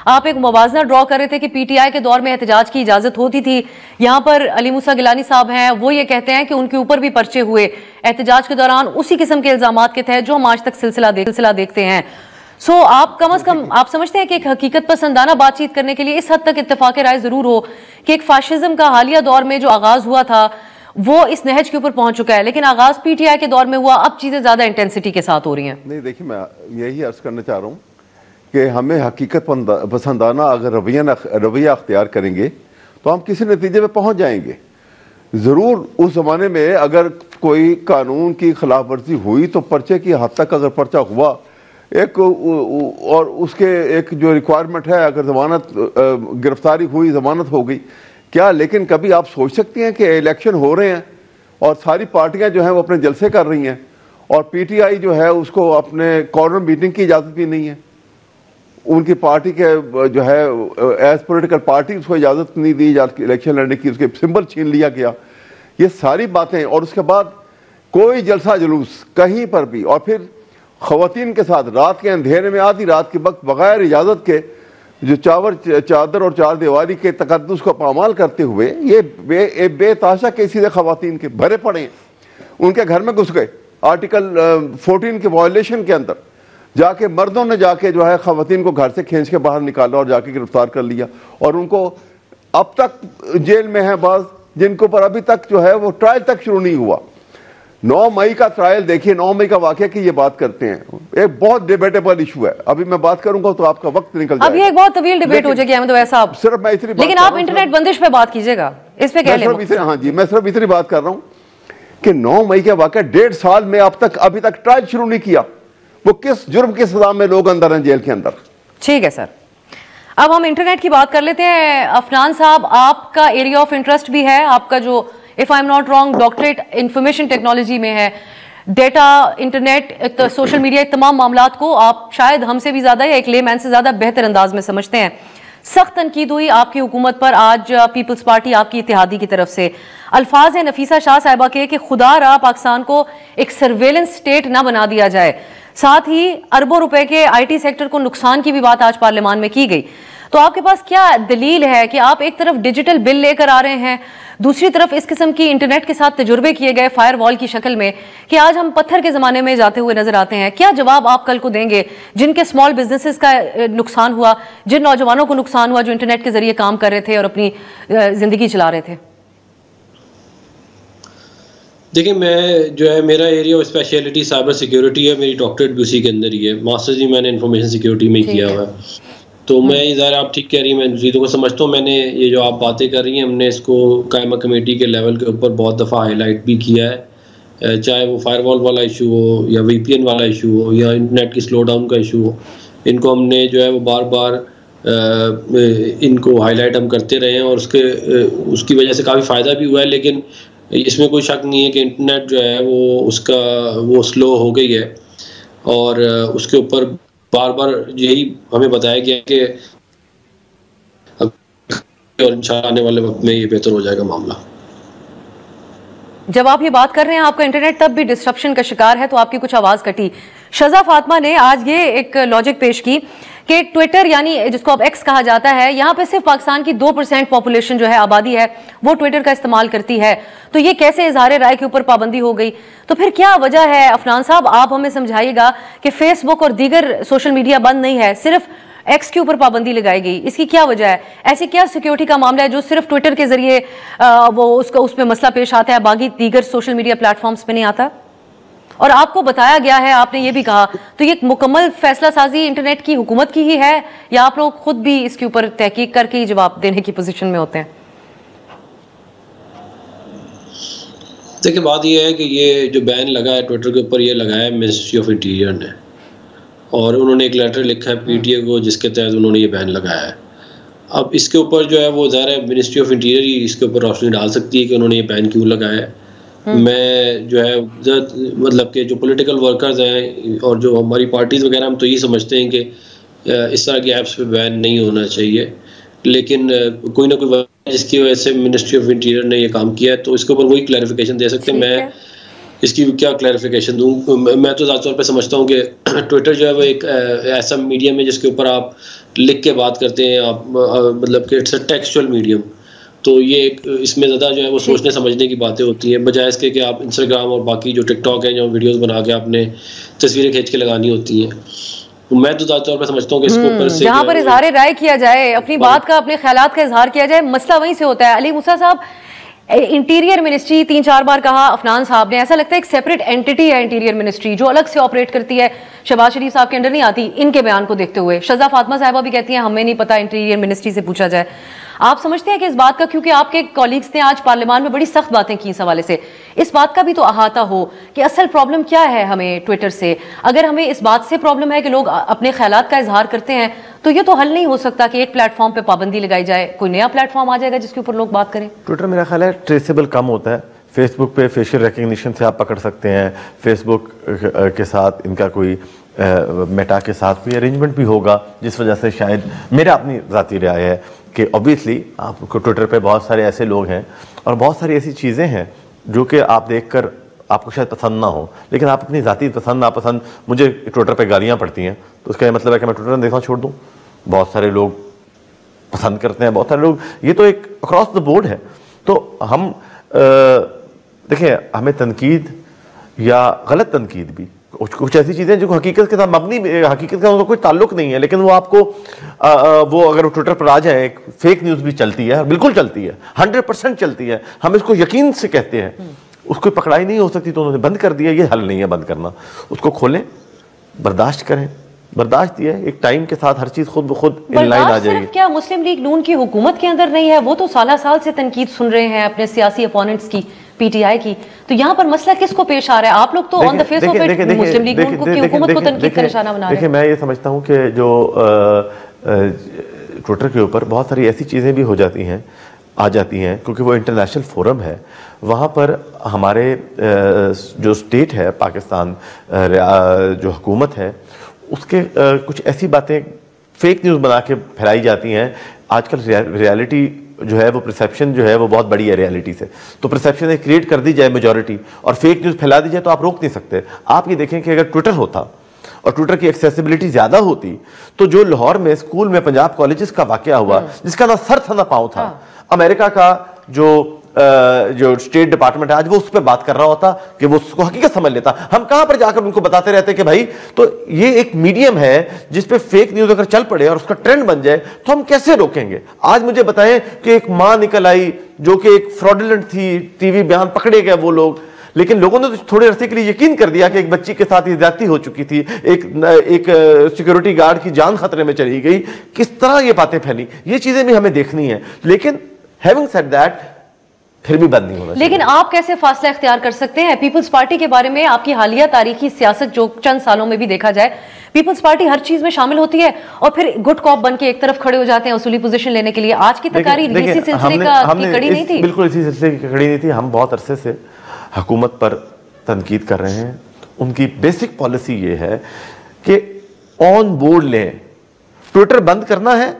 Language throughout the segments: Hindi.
आप एक मुवाजना ड्रॉ कर रहे थे कि पीटीआई के दौर में एहतजाज की इजाजत होती थी। यहाँ पर अली मूसा गिलानी साहब हैं, वो ये कहते हैं कि उनके ऊपर भी पर्चे हुए एहतजाज के दौरान उसी किस्म के इल्जामात के तहत जो हम आज तक सिलसिला देखते हैं। सो आप कम अज कम आप समझते हैं कि एक हकीकत पसंदाना बातचीत करने के लिए इस हद तक इत्तेफाक राय जरूर हो कि एक फाशिज्म का हालिया दौर में जो आगाज हुआ था वो इस नहज के ऊपर पहुंच चुका है, लेकिन आगाज पीटीआई के दौर में हुआ, अब चीजें ज्यादा इंटेंसिटी के साथ हो रही हैं। नहीं, देखिए, मैं यही अर्ज करना चाह रहा हूँ कि हमें हकीकत पसंदाना अगर रवैया अख्तियार करेंगे तो हम किसी नतीजे पे पहुंच जाएंगे। ज़रूर उस ज़माने में अगर कोई कानून की खिलाफ वर्जी हुई तो पर्चे की हद तक अगर पर्चा हुआ एक और उसके एक जो रिक्वायरमेंट है, अगर जमानत गिरफ्तारी हुई, जमानत हो गई क्या, लेकिन कभी आप सोच सकते हैं कि इलेक्शन हो रहे हैं और सारी पार्टियां जो हैं वो अपने जलसे कर रही हैं और पीटीआई जो है उसको अपने कॉर्नर मीटिंग की इजाज़त भी नहीं है, उनकी पार्टी के जो है एज पॉलिटिकल पार्टी उसको इजाज़त नहीं दी जाती इलेक्शन लड़ने की, उसके सिंबल छीन लिया गया, ये सारी बातें। और उसके बाद कोई जलसा जुलूस कहीं पर भी, और फिर ख़वातीन के साथ रात के अंधेरे में आधी रात के वक्त बगैर इजाज़त के जो चादर और चार दीवारी के तकद्दुस को पामाल करते हुए ये बेताशा केसेस ख़वातीन के भरे पड़े हैं, उनके घर में घुस गए आर्टिकल 14 के वायलेशन के अंदर जाके, मर्दों ने जाके जो है ख़वातीन को घर से खींच के बाहर निकाला और जाके गिरफ्तार कर लिया और उनको अब तक जेल में है बाज, जिनको पर अभी तक जो है वो ट्रायल तक शुरू नहीं हुआ। 9 मई का ट्रायल देखिए, 9 मई का वाकया की ये बात करते हैं, एक बहुत डिबेटेबल इशू है, अभी मैं बात करूंगा तो आपका वक्त निकल जाएगा। अभी एक बहुत तवील डिबेट हो जाएगी अहमद वैसा, सिर्फ मैं इतनी, लेकिन आप इंटरनेट बंदिश पे बात कीजिएगा, इस पे हाँ जी, मैं सिर्फ इतनी बात कर रहा हूँ कि 9 मई का वाकया 1.5 साल में अभी तक ट्रायल शुरू नहीं किया, वो किस जुर्म की सजा में लोग अंदर हैं, जेल के अंदर। ठीक है सर, अब हम इंटरनेट की बात कर लेते हैं। अफनान साहब, आपका एरिया ऑफ इंटरेस्ट भी है, आपका जो if I am not wrong doctorate information technology में है, डेटा, इंटरनेट, सोशल मीडिया, तमाम मामलात को आप शायद हमसे भी ज्यादा या एक लेमैन से ज्यादा बेहतर अंदाज में समझते हैं। सख्त तनकीद हुई आपकी हुकूमत पर आज पीपल्स पार्टी आपकी इत्तेहादी की तरफ से, अल्फाज है नफीसा शाह साहिबा के कि खुदा रहा पाकिस्तान को एक सर्वेलेंस स्टेट ना बना दिया जाए, साथ ही अरबों रुपए के आईटी सेक्टर को नुकसान की भी बात आज पार्लियामान में की गई। तो आपके पास क्या दलील है कि आप एक तरफ डिजिटल बिल लेकर आ रहे हैं, दूसरी तरफ इस किस्म की इंटरनेट के साथ तजुर्बे किए गए फायरवॉल की शक्ल में, कि आज हम पत्थर के जमाने में जाते हुए नजर आते हैं? क्या जवाब आप कल को देंगे जिनके स्मॉल बिजनेसेस का नुकसान हुआ, जिन नौजवानों को नुकसान हुआ जो इंटरनेट के जरिए काम कर रहे थे और अपनी जिंदगी चला रहे थे? देखिए, मैं जो है, मेरा area of speciality cyber security है, मेरी डॉक्टरेट भी उसी के अंदर ही है, मास्टर्स भी मैंने इंफॉर्मेशन सिक्योरिटी में किया हुआ है। तो मैं इधर, आप ठीक कह रही हैं, मैं चीज़ों को समझता हूँ। मैंने ये जो आप बातें कर रही हैं, हमने इसको कायमा कमेटी के लेवल के ऊपर बहुत दफ़ा हाईलाइट भी किया है, चाहे वो फायरवॉल वाला इशू हो या VPN वाला इशू हो या इंटरनेट की स्लो डाउन का इशू हो, इनको हमने जो है वो बार बार इनको हाईलाइट हम करते रहे हैं और उसकी वजह से काफ़ी फ़ायदा भी हुआ है। लेकिन इसमें कोई शक नहीं है कि इंटरनेट जो है वो स्लो हो गई है और उसके ऊपर बार बार यही हमें बताया गया कि और इंशाल्लाह आने वाले वक्त में ये बेहतर हो जाएगा मामला। जब आप ये बात कर रहे हैं आपका इंटरनेट तब भी डिस्ट्रप्शन का शिकार है, तो आपकी कुछ आवाज कटी। शजा फातिमा ने आज ये एक लॉजिक पेश की कि ट्विटर, यानी जिसको अब एक्स कहा जाता है, यहाँ पे सिर्फ पाकिस्तान की 2% पॉपुलेशन जो है, आबादी है, वो ट्विटर का इस्तेमाल करती है, तो ये कैसे इजहार राय के ऊपर पाबंदी हो गई? तो फिर क्या वजह है? अफनान साहब, आप हमें समझाइएगा कि फेसबुक और दीगर सोशल मीडिया बंद नहीं है, सिर्फ एक्स के ऊपर पाबंदी लगाई गई, इसकी क्या वजह है? ऐसी क्या सिक्योरिटी का मामला है जो सिर्फ ट्विटर के जरिए वो उसमें मसला पेश आता है, बाकी दीगर सोशल मीडिया प्लेटफॉर्म्स पे नहीं आता? और आपको बताया गया है, आपने ये भी कहा, तो ये मुकम्मल फैसला साजी इंटरनेट की हुकूमत की ही है या आप लोग खुद भी इसके ऊपर तहकीक करके ही जवाब देने की पोजीशन में होते हैं? देखिए, बात यह है कि ये जो बैन लगा है ट्विटर के ऊपर, ये लगाया है मिनिस्ट्री ऑफ इंटीरियर ने, और उन्होंने एक लेटर लिखा है PTA को जिसके तहत उन्होंने ये बैन लगाया है। अब इसके ऊपर जो है वो ज़ाहिर है मिनिस्ट्री ऑफ इंटीरियर ही इसके ऊपर रोशनी डाल सकती है कि उन्होंने ये बैन क्यों लगाया है। मैं जो है मतलब कि जो पॉलिटिकल वर्कर्स हैं और जो हमारी पार्टीज़ वगैरह, हम तो ये समझते हैं कि इस तरह की ऐप्स पे बैन नहीं होना चाहिए, लेकिन कोई ना कोई जिसकी वजह से मिनिस्ट्री ऑफ इंटीरियर ने ये काम किया है, तो इसके ऊपर वही क्लैरिफिकेशन दे सकते हैं। इसकी क्या क्लैरिफिकेशन दूँ? मैं तो ज़्यादा तौर पे समझता हूँ कि ट्विटर जो है वो एक ऐसा मीडियम है जिसके ऊपर आप लिख के बात करते हैं, आप मतलब कि इट्स अ टेक्सचुअल मीडियम। तो ये इसमें ज़्यादा जो है वो सोचने समझने की बातें होती हैं, बजाय इसके कि आप इंस्टाग्राम और बाकी जो टिकटॉक है, जो वीडियोस बना के आपने तस्वीरें खींच के लगानी होती हैं। मैं तो ज़्यादा तौर पर समझता हूँ कि इसके ऊपर से जहाँ पर इजहार राय किया जाए, अपनी बात का, अपने ख्यालात का इजहार किया जाए, मसला वहीं से होता है। अली मूसा साहब, इंटीरियर मिनिस्ट्री 3-4 बार कहा अफनान साहब ने, ऐसा लगता है एक सेपरेट एंटिटी है इंटीरियर मिनिस्ट्री जो अलग से ऑपरेट करती है, शहबाज शरीफ साहब के अंडर नहीं आती, इनके बयान को देखते हुए। शजा फातिमा साहिबा भी कहती हैं हमें नहीं पता, इंटीरियर मिनिस्ट्री से पूछा जाए। आप समझते हैं कि इस बात का, क्योंकि आपके कॉलीग्स ने आज पार्लियामान में बड़ी सख्त बातें की इस हवाले से, इस बात का भी तो अहाता हो कि असल प्रॉब्लम क्या है हमें ट्विटर से? अगर हमें इस बात से प्रॉब्लम है कि लोग अपने ख्यालात का इजहार करते हैं, तो ये तो हल नहीं हो सकता कि एक प्लेटफॉर्म पे पाबंदी लगाई जाए, कोई नया प्लेटफॉर्म आ जाएगा जिसके ऊपर लोग बात करें। ट्विटर मेरा ख्याल है ट्रेसेबल कम होता है। फेसबुक पे फेशियल रिकग्निशन से आप पकड़ सकते हैं, फेसबुक के साथ इनका कोई मेटा के साथ कोई अरेंजमेंट भी होगा, जिस वजह से शायद, मेरा अपनी ज़ाती राय है कि ऑब्वियसली आपको ट्विटर पे बहुत सारे ऐसे लोग हैं और बहुत सारी ऐसी चीज़ें हैं जो कि आप देखकर आपको शायद पसंद ना हो, लेकिन आप अपनी ज़ाती पसंद नापसंद, मुझे ट्विटर पे गालियाँ पड़ती हैं तो उसका मतलब है कि मैं ट्विटर देखना छोड़ दूँ? बहुत सारे लोग पसंद करते हैं, बहुत सारे लोग, ये तो एक अक्रॉस द बोर्ड है। तो हम देखिए, हमें तनकीद या गलत तनकीद भी, कुछ ऐसी चीज़ें जो हकीकत के साथ मबनी, हकीकत का उनका कोई ताल्लुक नहीं है, लेकिन वो आपको वो अगर वो ट्विटर पर आ जाए, एक फेक न्यूज़ भी चलती है, बिल्कुल चलती है, 100% चलती है, हम इसको यकीन से कहते हैं, उसको पकड़ाई नहीं हो सकती तो उन्होंने बंद कर दिया। ये हल नहीं है बंद करना, उसको खोलें, बर्दाश्त करें, बर्दाश्त दिया है, एक टाइम के साथ हर चीज़ खुद ब खुद इन लाइन आ जाएगी। क्या मुस्लिम लीग नून की हुकूमत के अंदर नहीं है? वो तो साल से तनकीद सुन रहे हैं अपने सियासी अपोनेंट्स की, पीटीआई की, तो यहाँ पर मसला किसको पेश आ रहा है? आप लोग तो on the face of it Muslim League Noon की हुकूमत को तनकीद का निशाना बना रहे हैं। देखिए, मैं ये समझता हूँ कि जो ट्विटर के ऊपर बहुत सारी ऐसी चीज़ें भी हो जाती हैं, आ जाती हैं, क्योंकि वो इंटरनेशनल फोरम है, वहाँ पर हमारे जो स्टेट है पाकिस्तान, जो हुकूमत है, उसके कुछ ऐसी बातें फेक न्यूज़ बना के फैलाई जाती हैं। आजकल रियलिटी जो है वो परसेप्शन जो है वो बहुत बड़ी है रियलिटी से, तो परसेप्शन क्रिएट कर दी जाए मेजॉरिटी और फेक न्यूज़ फैला दी जाए तो आप रोक नहीं सकते। आप ये देखें कि अगर ट्विटर होता और ट्विटर की एक्सेसिबिलिटी ज़्यादा होती, तो जो लाहौर में स्कूल में पंजाब कॉलेजेस का वाकया हुआ, जिसका ना सर था ना पाँव था, अमेरिका का जो स्टेट डिपार्टमेंट है आज वो उस पर बात कर रहा होता कि वो उसको हकीकत समझ लेता। हम कहां पर जाकर उनको बताते रहते कि भाई, तो ये एक मीडियम है जिस पे फेक न्यूज़ अगर चल पड़े और उसका ट्रेंड बन जाए तो हम कैसे रोकेंगे? आज मुझे बताएं कि एक मां निकल आई जो कि एक फ्रॉडुलेंट थी, टीवी बयान पकड़े गए वो लोग, लेकिन लोगों ने तो थोड़े अरसे के लिए यकीन कर दिया कि एक बच्ची के साथ ये ज्यादती हो चुकी थी, एक सिक्योरिटी गार्ड की जान खतरे में चली गई। किस तरह ये बातें फैली, ये चीजें भी हमें देखनी है। लेकिन हैविंग सेड दैट, फिर भी बंद नहीं होना चाहिए। लेकिन आप कैसे फासला इख्तियार कर सकते हैं? पीपल्स पार्टी के बारे में आपकी हालिया तारीखी सियासत जो चंद सालों में भी देखा जाए, पीपल्स पार्टी हर चीज में शामिल होती है और फिर गुड कॉप बन के एक तरफ खड़े हो जाते हैं उसूली पोजीशन लेने के लिए। आज की तकारीर इसी सिलसिले की कड़ी नहीं थी? बिल्कुल इसी सिलसिले की कड़ी नहीं थी। हम बहुत अरसे से हुकूमत पर तनकीद कर रहे हैं। उनकी बेसिक पॉलिसी ये है कि ऑन बोर्ड लें, ट्विटर बंद करना है,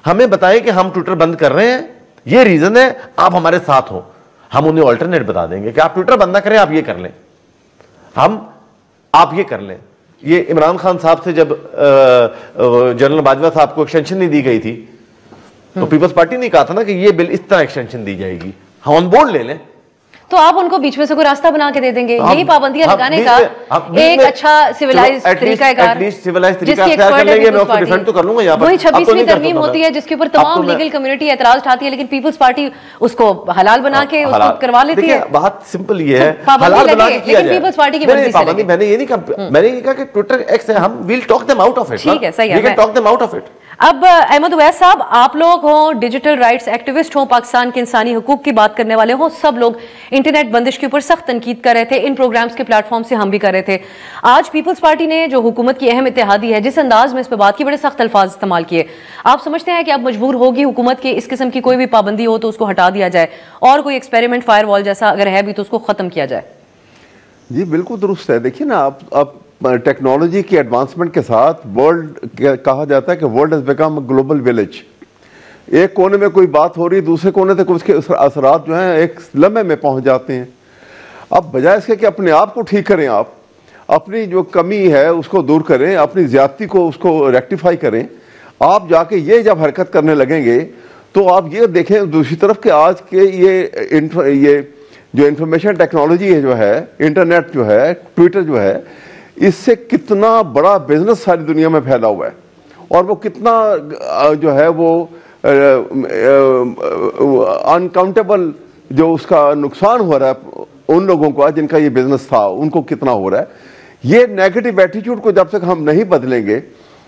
हमें बताएं कि हम ट्विटर बंद कर रहे हैं, ये रीजन है, आप हमारे साथ हो, हम उन्हें ऑल्टरनेट बता देंगे कि आप ट्विटर बंद ना करें, आप ये कर लें, आप ये कर लें। ये इमरान खान साहब से जब जनरल बाजवा साहब को एक्सटेंशन नहीं दी गई थी तो पीपल्स पार्टी ने कहा था ना कि ये बिल इस तरह एक्सटेंशन दी जाएगी, हम ऑन बोर्ड ले लें। तो आप उनको बीच में से कोई रास्ता बना के दे देंगे। यही पाबंदियां लगाने का एक अच्छा सिविलाइज्ड तरीका है, जिसकी एक्सपर्ट है पीपल्स पार्टी। वही 26वीं तरमीम होती है जिसके ऊपर तमाम लीगल कम्युनिटी एतराज उठाती है, लेकिन पीपल्स पार्टी उसको हलाल बना के उसको करवा लेती है। बात सिंपल ये है, हलाल बना के किया जाए, लेकिन पीपल्स पार्टी की मर्जी से लगे। मैंने ये नहीं कहा, मैंने ये कहा कि ट्विटर एक्स है, हम will talk them out of it. ठीक है, सही है, we can talk them out of it. अब अहमद उवैस साहब, आप लोग हों, डिजिटल राइट्स एक्टिविस्ट हों, पाकिस्तान के इंसानी हुकूक की बात करने वाले हों, सब लोग इंटरनेट बंदिश के ऊपर सख्त तनकीद कर रहे थे। इन प्रोग्राम्स के प्लेटफॉर्म से हम भी कर रहे थे। आज पीपल्स पार्टी ने जो हुकूमत की अहम इत्तेहादी है, जिस अंदाज में इस पर बात की, बड़े सख्त अल्फाज इस्तेमाल किए। आप समझते हैं कि अब मजबूर होगी हुकूमत की इस किस्म की कोई भी पाबंदी हो तो उसको हटा दिया जाए और कोई एक्सपेरिमेंट फायरवॉल जैसा अगर है भी तो उसको खत्म किया जाए? जी बिल्कुल दुरुस्त है। देखिए ना, आप टेक्नोलॉजी की एडवांसमेंट के साथ वर्ल्ड कहा जाता है कि world has become global village. एक कोने में कोई बात हो रही है, दूसरे कोने तक उसके असरात जो हैं एक लम्हे में पहुंच जाते हैं। अब बजाय इसके कि अपने आप को ठीक करें, आप अपनी जो कमी है उसको दूर करें, अपनी ज्यादती को उसको रेक्टिफाई करें, आप जाके ये जब हरकत करने लगेंगे तो आप ये देखें दूसरी तरफ कि आज के ये जो इंफॉर्मेशन टेक्नोलॉजी है, जो है इंटरनेट जो है, ट्विटर जो है, इससे कितना बड़ा बिजनेस सारी दुनिया में फैला हुआ है और वो कितना जो है वो अनकाउंटेबल जो उसका नुकसान हो रहा है उन लोगों को जिनका ये बिजनेस था, उनको कितना हो रहा है। ये नेगेटिव एटीट्यूड को जब तक हम नहीं बदलेंगे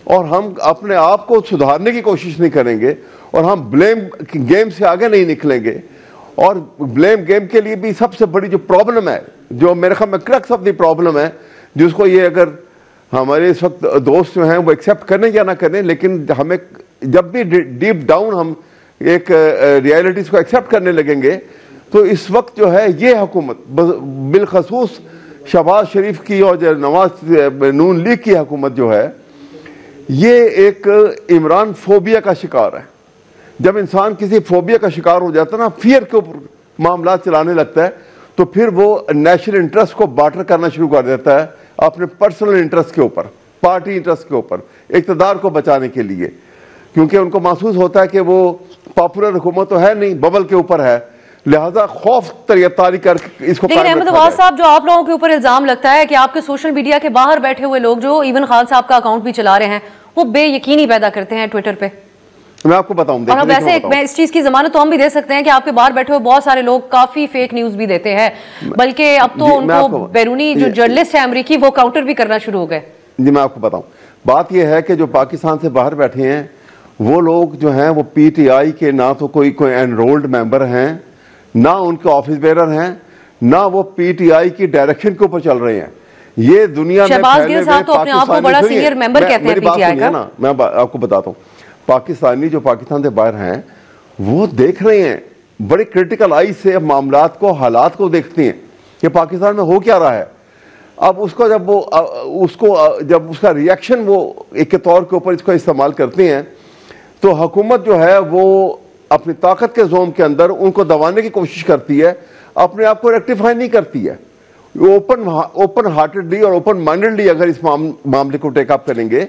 और हम अपने आप को सुधारने की कोशिश नहीं करेंगे और हम ब्लेम गेम से आगे नहीं निकलेंगे, और ब्लेम गेम के लिए भी सबसे बड़ी जो प्रॉब्लम है, जो मेरे ख्याल में क्रक्स ऑफ द प्रॉब्लम है, जिसको ये अगर हमारे इस वक्त दोस्त जो हैं वो एक्सेप्ट करें या ना करें, लेकिन हमें जब भी डीप डाउन हम एक रियलिटीज को एक्सेप्ट करने लगेंगे तो इस वक्त जो है ये हुकूमत बिलखसूस शहबाज शरीफ की और जो नवाज नून लीग की हुकूमत जो है, ये एक इमरान फोबिया का शिकार है। जब इंसान किसी फोबिया का शिकार हो जाता है ना, फियर के ऊपर मामला चलाने लगता है, तो फिर वो नेशनल इंटरेस्ट को बार्टर करना शुरू कर देता है अपने पर्सनल इंटरेस्ट के ऊपर, पार्टी इंटरेस्ट के ऊपर, इक़्तिदार को बचाने के लिए, क्योंकि उनको महसूस होता है कि वो पॉपुलर हुकूमत तो है नहीं, बबल के ऊपर है, लिहाजा खौफ तारी कर इसको। लेकिन अहमद नवाज साहब, जो आप लोगों के ऊपर इल्जाम लगता है कि आपके सोशल मीडिया के बाहर बैठे हुए लोग जो इवन खान साहब का अकाउंट भी चला रहे हैं, वो बेयकीनी पैदा करते हैं ट्विटर पे। मैं आपको बताऊं, और अब वैसे मैं इस चीज की जमानत तो हम भी दे सकते हैं कि आपके बाहर बैठे हुए बहुत सारे लोग काफी फेक न्यूज भी देते हैं, बल्कि अब तो उनको बैरूनी जो जर्नलिस्ट है अमेरिकी, वो काउंटर भी करना शुरू हो गए। जी मैं आपको बताऊं, बात यह है कि जो पाकिस्तान से बाहर बैठे हैं वो लोग जो हैं वो पीटीआई के ना तो कोई एनरोल्ड मेंबर हैं, ना उनके ऑफिस बेरर हैं, ना वो पीटीआई की डायरेक्शन के ऊपर चल रहे हैं। ये दुनिया में शहबाज गिल साहब तो अपने आप को बड़ा सीनियर मेंबर कहते हैं पीटीआई का। ना मैं आपको बताता हूँ, पाकिस्तानी जो पाकिस्तान से बाहर हैं वो देख रहे हैं बड़े क्रिटिकल आई से मामलात को, हालात को देखते हैं कि पाकिस्तान में हो क्या रहा है। अब उसको जब वो जब उसका रिएक्शन वो एक के तौर के ऊपर इसको इस्तेमाल करते हैं, तो हुकूमत जो है वो अपनी ताकत के जोम के अंदर उनको दबाने की कोशिश करती है, अपने आप को रेक्टिफाई नहीं करती है। ओपन हार्टेडली और ओपन माइंडेडली अगर इस मामले को टेकअप करेंगे